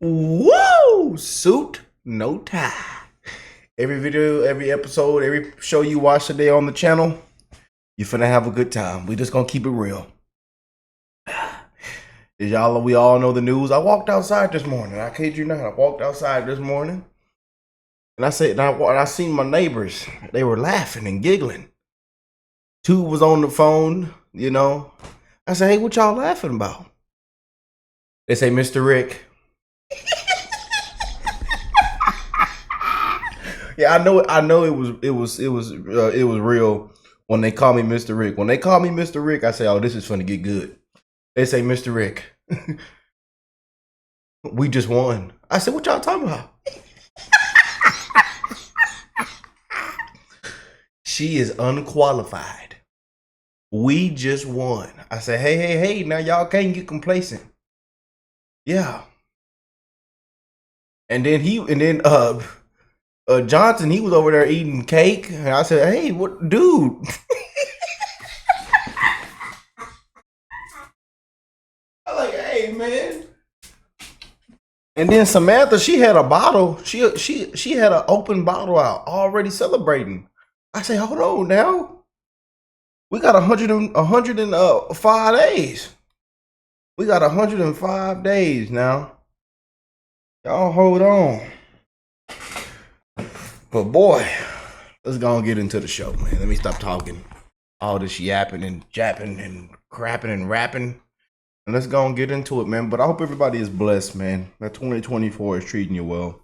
Woo! Suit, no tie. Every video, every episode, every show you watch today on the channel, you finna have a good time. We just gonna keep it real. We all know the news. I walked outside this morning. I kid you not. I walked outside this morning, and I seen my neighbors. They were laughing and giggling. Two was on the phone. I said, "Hey, what y'all laughing about?" They say, "Mr. Rick." Yeah, I know it was real when they call me Mr. Rick. When they call me Mr. Rick, I say, "Oh, this is finna get good." They say, "Mr. Rick, we just won." I said, "What y'all talking about?" She is unqualified. We just won. I said, hey, now y'all can't get complacent. Yeah. And then Johnson, he was over there eating cake. And I said, "Hey, what, dude?" I like, "Hey, man." And then Samantha, she had a bottle. She had an open bottle out, already celebrating. I say, "Hold on now. We got 105 days. We got 105 days now. Y'all hold on." But boy, let's go and get into the show, man. Let me stop talking all this yapping and japping and crapping and rapping. And let's go and get into it, man. But I hope everybody is blessed, man. That 2024 is treating you well.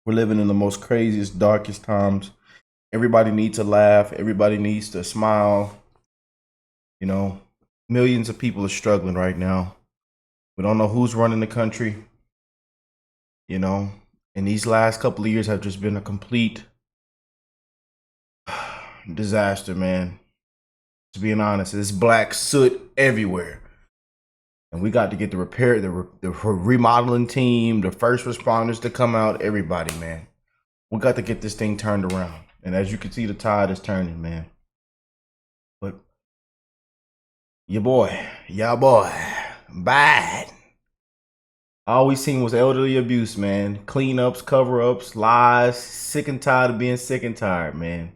We're living in the most craziest, darkest times. Everybody needs to laugh. Everybody needs to smile. Millions of people are struggling right now. We don't know who's running the country. And these last couple of years have just been a complete disaster, man. To be honest, there's black soot everywhere. And we got to get the remodeling team, the first responders to come out, everybody, man. We got to get this thing turned around. And as you can see, the tide is turning, man. But y'all boy, bad. All we seen was elderly abuse, man. Cleanups, cover-ups, lies. Sick and tired of being sick and tired, man.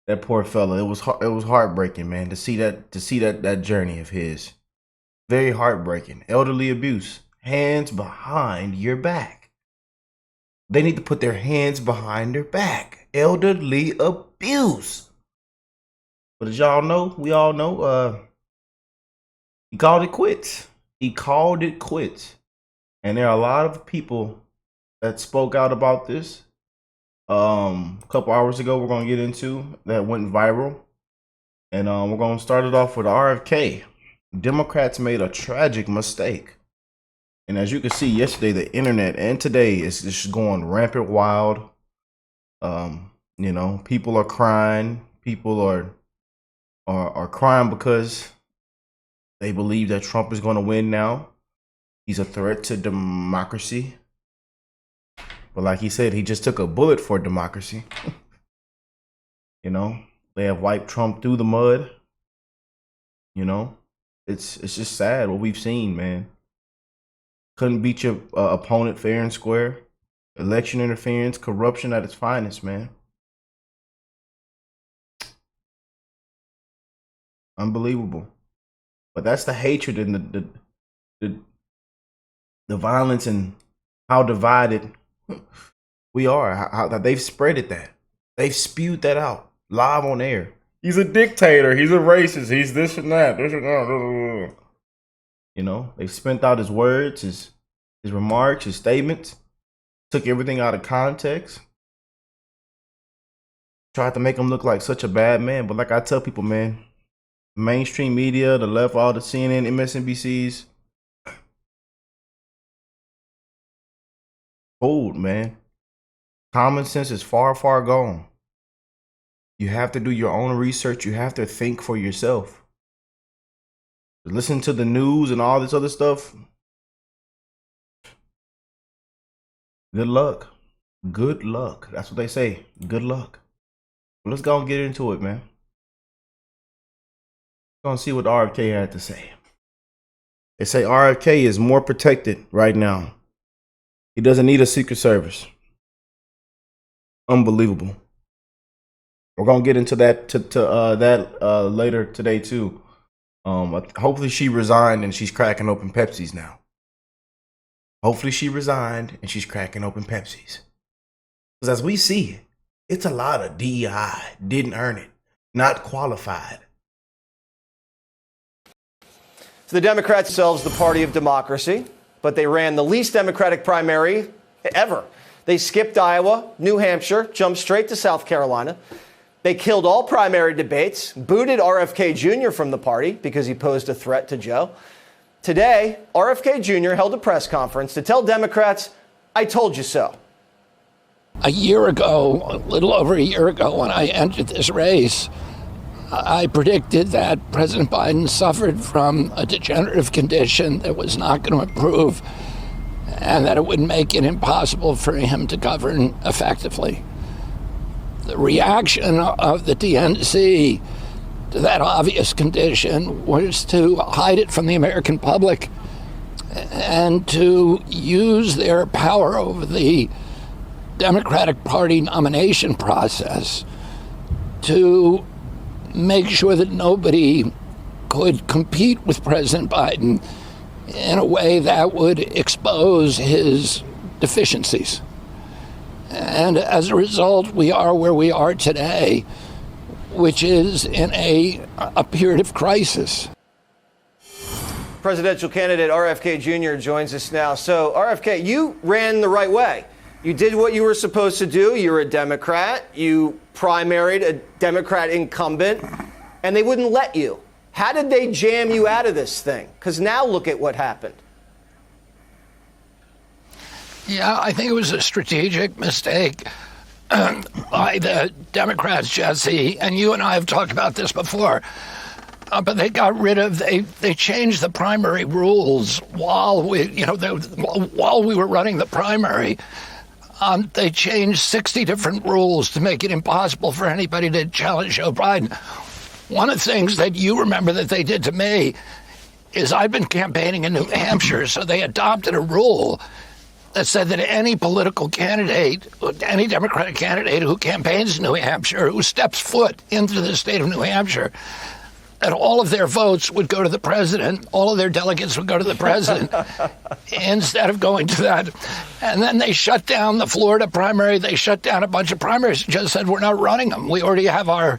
That poor fella. It was heartbreaking, man, to see that journey of his. Very heartbreaking. Elderly abuse. Hands behind your back. They need to put their hands behind their back. Elderly abuse. But as y'all know, we all know, he called it quits. He called it quits. And there are a lot of people that spoke out about this. A couple hours ago, we're going to get into that went viral. And we're going to start it off with RFK. Democrats made a tragic mistake. And as you can see, yesterday, the internet and today is just going rampant wild. People are crying. People are crying because they believe that Trump is going to win now. He's a threat to democracy. But like he said, he just took a bullet for democracy. They have wiped Trump through the mud. It's just sad what we've seen, man. Couldn't beat your opponent fair and square. Election interference, corruption at its finest, man. Unbelievable. But that's the hatred and the violence and how divided we are. How they've spreaded that. They've spewed that out live on air. He's a dictator. He's a racist. He's this and that. This and that. They've spent out his words, his remarks, his statements, took everything out of context, tried to make him look like such a bad man. But like I tell people, man, mainstream media, the left, all the CNN, MSNBCs, old, man. Common sense is far, far gone. You have to do your own research. You have to think for yourself. Listen to the news and all this other stuff. Good luck. Good luck. That's what they say. Good luck. But let's go and get into it, man. Gonna see what RFK had to say. They say RFK is more protected right now He doesn't need a Secret Service. Unbelievable. We're gonna get into that later today too. Hopefully she resigned and she's cracking open Pepsis now. Hopefully she resigned and she's cracking open Pepsis. Because as we see, it's a lot of DEI, didn't earn it, not qualified. So the Democrats themselves the party of democracy, but they ran the least Democratic primary ever. They skipped Iowa, New Hampshire, jumped straight to South Carolina. They killed all primary debates, booted RFK Jr. from the party because he posed a threat to Joe. Today, RFK Jr. held a press conference to tell Democrats, I told you so. A year ago, a little over a year ago, when I entered this race, I predicted that President Biden suffered from a degenerative condition that was not going to improve and that it would make it impossible for him to govern effectively. The reaction of the DNC to that obvious condition was to hide it from the American public and to use their power over the Democratic Party nomination process to make sure that nobody could compete with President Biden in a way that would expose his deficiencies. And as a result, we are where we are today, which is in a period of crisis. Presidential candidate RFK Jr. joins us now. So, RFK, you ran the right way. You did what you were supposed to do. You're a Democrat. You primaried a Democrat incumbent, and they wouldn't let you. How did they jam you out of this thing? Because now look at what happened. Yeah, I think it was a strategic mistake by the Democrats, Jesse, and you and I have talked about this before. But they got rid of, they changed the primary rules while while we were running the primary. They changed 60 different rules to make it impossible for anybody to challenge Joe Biden. One of the things that you remember that they did to me is I've been campaigning in New Hampshire, so they adopted a rule that said that any political candidate, any Democratic candidate who campaigns in New Hampshire, who steps foot into the state of New Hampshire, that all of their votes would go to the president, all of their delegates would go to the president, instead of going to that. And then they shut down the Florida primary. They shut down a bunch of primaries, just said, we're not running them. We already have our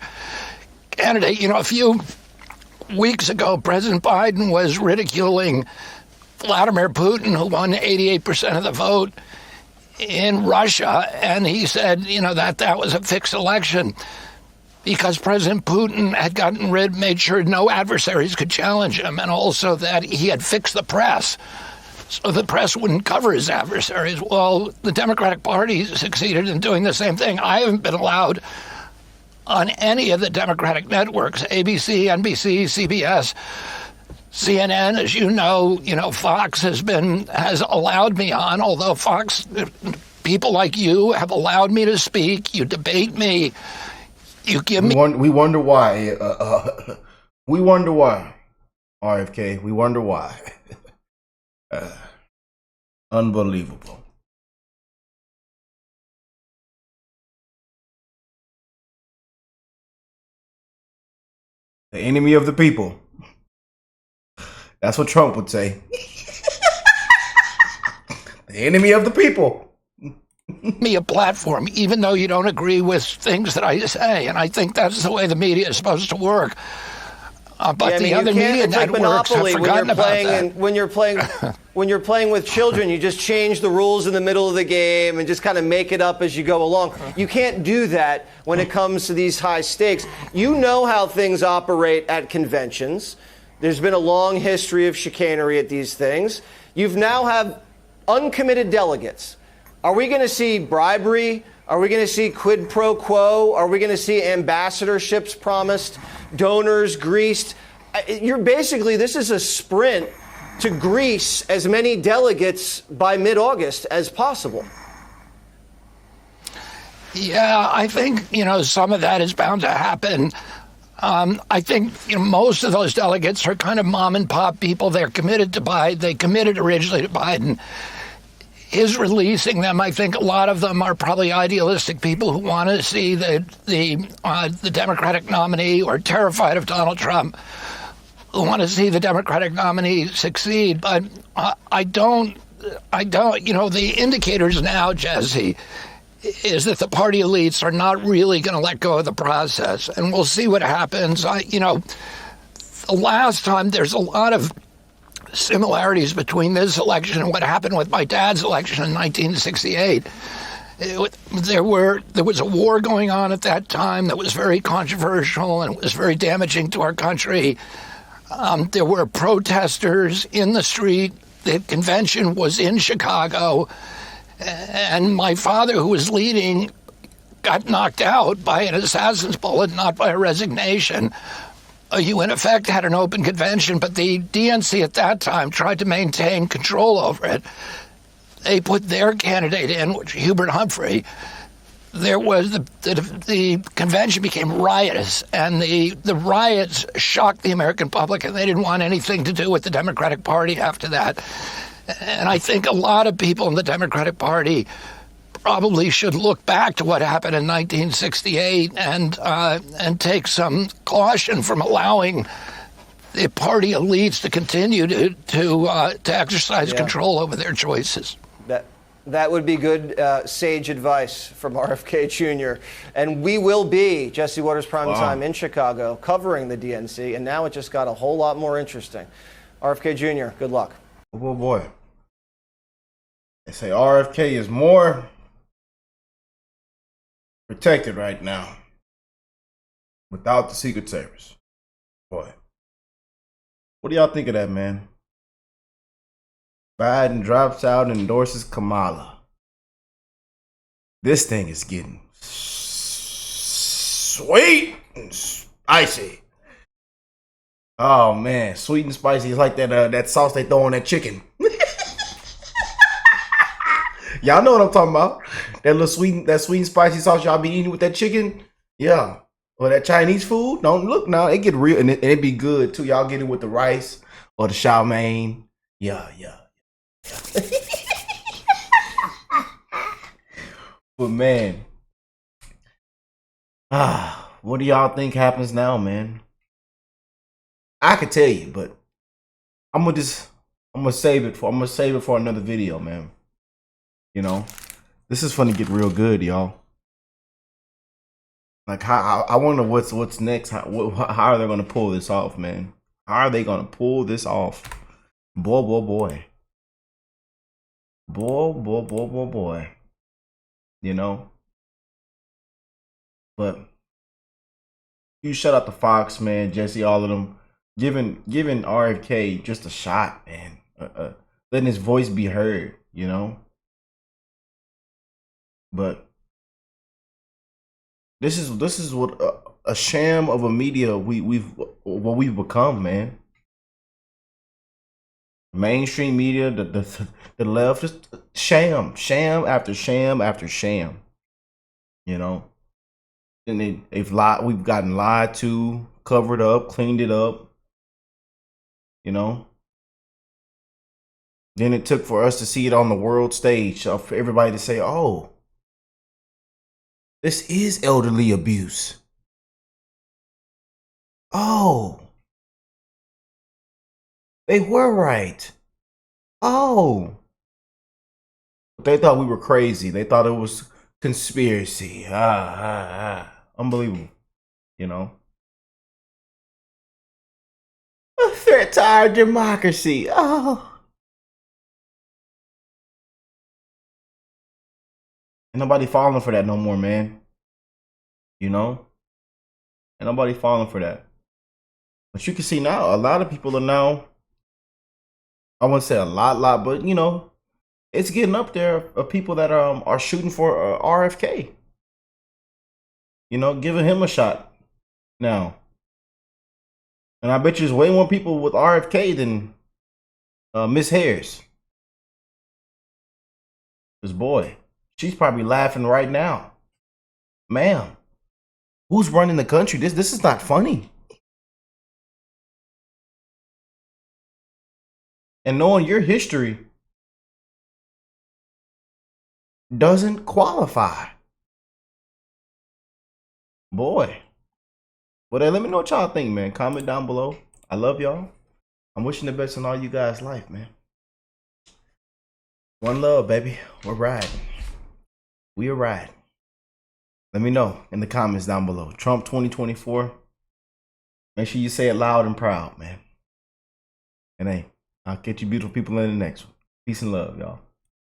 candidate. You know, a few weeks ago, President Biden was ridiculing Vladimir Putin, who won 88% of the vote in Russia, and he said, that was a fixed election because President Putin had made sure no adversaries could challenge him, and also that he had fixed the press so the press wouldn't cover his adversaries. Well, the Democratic Party succeeded in doing the same thing. I haven't been allowed on any of the Democratic networks, ABC, NBC, CBS, CNN, as you know, Fox has allowed me on, although Fox, people like you have allowed me to speak. You debate me. You give me. We wonder why. We wonder why, RFK. We wonder why. Unbelievable. The enemy of the people. That's what Trump would say. The enemy of the people. Me a platform, even though you don't agree with things that I say. And I think that's the way the media is supposed to work. But the other media networks have forgotten about that. When you're playing with children, you just change the rules in the middle of the game and just kind of make it up as you go along. You can't do that when it comes to these high stakes. You know how things operate at conventions. There's been a long history of chicanery at these things. You've now have uncommitted delegates. Are we going to see bribery? Are we going to see quid pro quo? Are we going to see ambassadorships promised, donors greased? This is a sprint to grease as many delegates by mid-August as possible. Yeah, I think, some of that is bound to happen. I think most of those delegates are kind of mom and pop people. They're committed to Biden. They committed originally to Biden. his releasing them, I think a lot of them are probably idealistic people who want to see the Democratic nominee, or terrified of Donald Trump, who want to see the Democratic nominee succeed. But I don't. The indicators now, Jesse, is that the party elites are not really going to let go of the process, and we'll see what happens. The last time, there's a lot of similarities between this election and what happened with my dad's election in 1968. There was a war going on at that time that was very controversial and it was very damaging to our country. There were protesters in the street. The convention was in Chicago, and my father, who was leading, got knocked out by an assassin's bullet, not by a resignation. You, in effect, had an open convention, but the DNC at that time tried to maintain control over it. They put their candidate in, which Hubert Humphrey. There was the convention became riotous, and the riots shocked the American public, and they didn't want anything to do with the Democratic Party after that. And I think a lot of people in the Democratic Party probably should look back to what happened in 1968 and take some caution from allowing the party elites to continue to exercise control over their choices. That would be good, sage advice from RFK Jr. And we will be, Jesse Waters Primetime in Chicago, covering the DNC, and now it just got a whole lot more interesting. RFK Jr., good luck. Oh boy. They say RFK is more protected right now without the Secret Service. Boy. What do y'all think of that, man? Biden drops out and endorses Kamala. This thing is getting sweet and spicy. Oh man, sweet and spicy. It's like that sauce they throw on that chicken. Y'all know what I'm talking about. That sweet and spicy sauce y'all be eating with that chicken. Yeah. Or that Chinese food. Don't look now. It get real and it be good too. Y'all get it with the rice or the chow mein. Yeah. But man, what do y'all think happens now, man? I could tell you, but I'm gonna save it for another video, man. You know, this is gonna get real good, y'all. Like, I wonder what's next. How are they gonna pull this off, man? How are they gonna pull this off? Boy. You know? But you shut out the Fox, man, Jesse, all of them. Giving RFK just a shot, man. Letting his voice be heard, you know? But this is what a sham of a media we've become, man. Mainstream media, the left, just sham after sham after sham. You know, and they've lied. We've gotten lied to, covered up, cleaned it up. You know. Then it took for us to see it on the world stage, for everybody to say, "Oh, this is elderly abuse." Oh. They were right. Oh. They thought we were crazy. They thought it was conspiracy. Unbelievable. You know? A threat to our democracy. Oh. Ain't nobody falling for that no more, man. You know? Ain't nobody falling for that. But you can see now, a lot of people are now, I wouldn't say a lot, but you know, it's getting up there of people that are shooting for RFK. You know, giving him a shot now. And I bet you there's way more people with RFK than Miss Harris. This boy, she's probably laughing right now. Ma'am, who's running the country? This is not funny. And knowing your history, doesn't qualify. Boy. Well, then let me know what y'all think, man. Comment down below. I love y'all. I'm wishing the best in all you guys' life, man. One love, baby. We're riding. We are riding. Let me know in the comments down below. Trump 2024. Make sure you say it loud and proud, man. And hey, I'll catch you beautiful people in the next one. Peace and love, y'all.